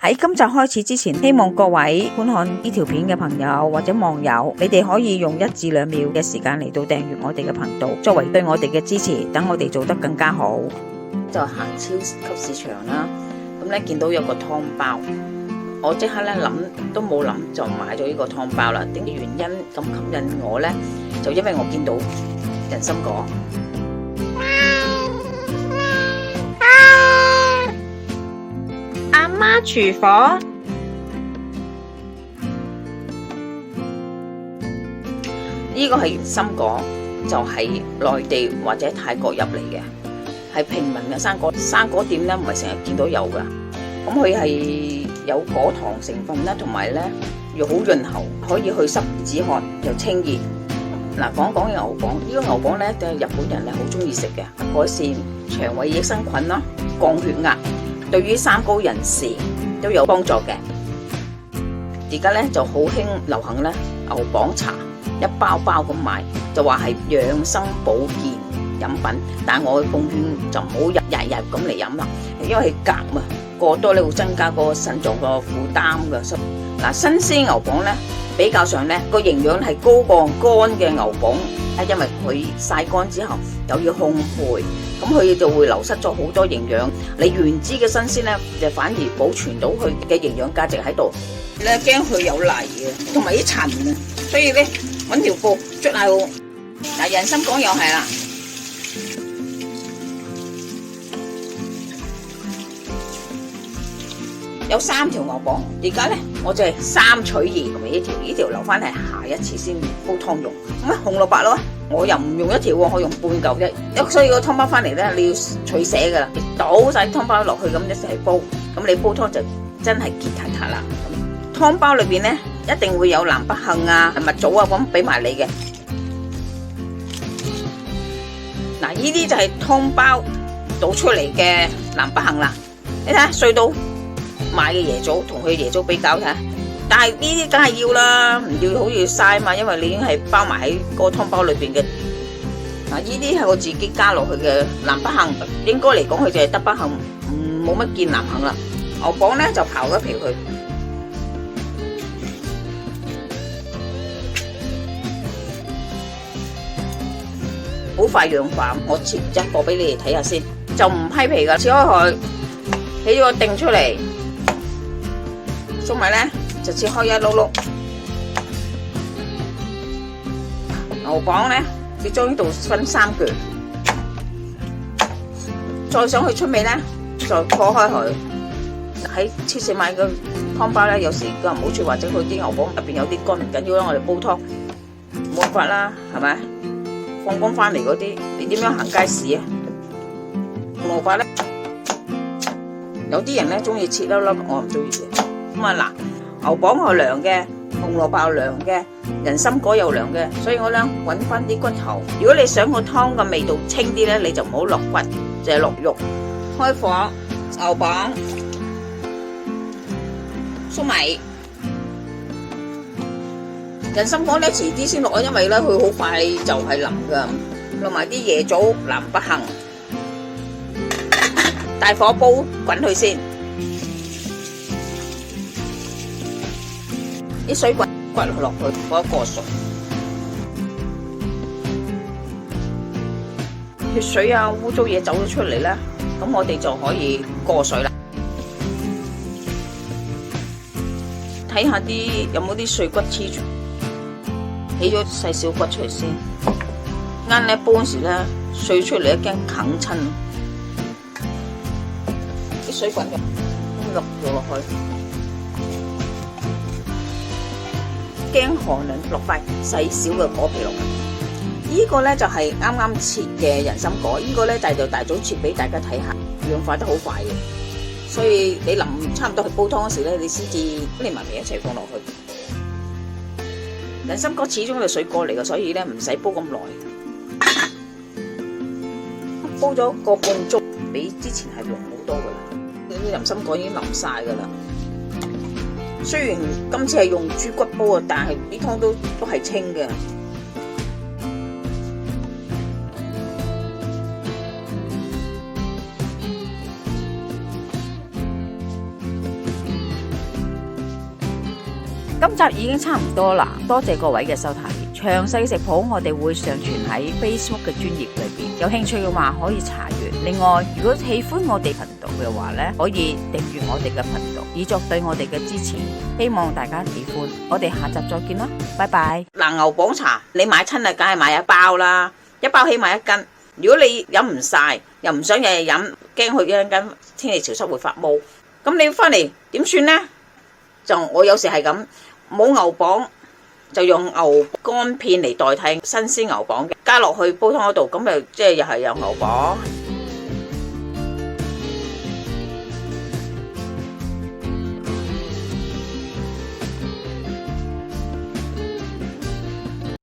喺今集開始之前，希望各位觀看呢條片嘅朋友或者網友，你哋可以用1至2秒嘅時間嚟到訂閱我哋嘅頻道，作為對我哋嘅支持，等我哋做得更加好。就行超級市場啦，咁咧見到有個湯包，我即刻咧諗都冇諗就買咗呢個湯包啦。點解原因咁吸引我咧？就因為我見到人參果。阿媽廚房，呢個係人參果，就喺內地或者泰國入嚟嘅，係平民嘅生果。生果店咧唔係成日見到有噶，咁佢係有果糖成分啦，同埋咧又好潤喉，可以去濕止渴又清熱。嗱，講講牛蒡，呢個牛蒡咧就係日本人係好中意食嘅，改善腸胃益生菌啦，降血壓。對於三高人士都有幫助嘅。而家咧就好興流行咧牛蒡茶，一包包咁買，就話係養生保健飲品。但係我嘅奉勸就唔好日日咁嚟飲啦，因為係鉀啊，過多咧會增加個腎臟個負擔嘅。嗱，新鮮牛蒡咧比較上咧個營養係高過乾嘅牛蒡，因為佢曬乾之後又要烘焙。咁佢就會流失咗好多營養，你原汁嘅新鮮咧，就反而保存到佢嘅營養價值喺度。咧驚佢有泥嘅，同埋啲塵啊，所以咧揾條布捽下佢。嗱，人參果又係啦，有3條牛蒡，而家咧我就係3取2，同埋呢條留翻係下一次先煲湯用。咁啊紅蘿蔔咯。我又唔用1條喎，我用半嚿啫。所以個湯包翻嚟咧，你要取捨噶啦，倒晒湯包落去咁一齊煲，咁你煲湯就真係結撻撻啦。湯包裏邊咧一定會有南北杏啊、蜜棗啊咁俾埋你嘅。嗱，呢啲就係湯包倒出嚟嘅南北杏啦。你睇下碎到買嘅椰棗同佢椰棗比較睇下。但係呢啲梗係要啦，唔要好似嘥嘛，因為你已經係包埋喺個湯包裏邊嘅。嗱，呢啲係我自己加落去嘅南北杏，應該嚟講佢就係得北杏，冇乜見南杏啦。牛蒡咧就刨咗皮佢，好快氧化。我切一個俾你哋睇下先，就唔批皮噶，切開佢，起咗個定出嚟，粟米咧。就切開一碌碌，牛蒡咧，你將呢度分3橛，再想去出味咧，再破開佢。喺超市買個湯包咧，有時個人唔好處，或者佢啲牛蒡入邊有啲乾，唔緊要啦，我哋煲湯冇辦法啦，係咪？放工翻嚟嗰啲，你點樣行街市啊？紅蘿蔔咧，有啲人咧中意切粒粒，我唔中意嘅。咁啊嗱。牛蒡係涼嘅，紅蘿蔔涼嘅，人參果又涼嘅，所以我咧揾翻啲骨頭。如果你想個湯嘅味道清啲咧，你就唔好落骨，就係落肉。開火，牛蒡、粟米、人參果咧遲啲先落啊，因為咧佢好快就係腍噶。落埋啲椰棗、南北杏，大火煲滾佢先。啲水滾落去，嗰一過水，血水啊、污糟嘢走咗出嚟咧，咁我哋就可以過水啦。睇下啲有冇啲碎骨黐住，起咗細小骨出嚟先。啱咧煲嗰時咧，碎出嚟一驚啃親，啲水滾咗，落咗落去。驚寒涼，落塊細小嘅果皮落去。呢個咧就係啱啱切嘅人參果，呢個咧就大早切俾大家睇下，氧化得好快嘅。所以你臨差唔多去煲湯嗰時咧，你先至連埋味一齊放落去。人參果始終係水果嚟嘅，所以咧唔使煲咁耐。煲咗個半鐘，比之前係濃好多噶啦。啲人參果已經腍晒噶啦。雖然今次係用豬骨煲啊，但係啲湯都係清嘅。今集已經差唔多啦，多謝各位嘅收睇。詳細嘅食譜我哋會上傳喺 Facebook 嘅專頁裏邊，有興趣嘅話可以查閱。另外，如果喜歡我哋頻道嘅話呢，可以訂閱我哋嘅頻道，以作對我哋嘅支持。希望大家喜歡，我哋下集再見啦，拜拜。嗱，牛蒡茶你買親啊，梗係買一包啦，一包起碼1斤。如果你飲唔晒，又唔想日日飲，驚佢一陣間天氣潮濕會發毛，咁你翻嚟點算呢？就我有時係咁，冇牛蒡就用牛肝片嚟代替新鮮牛蒡嘅，加落去煲湯嗰度，咁又即係又係有牛蒡。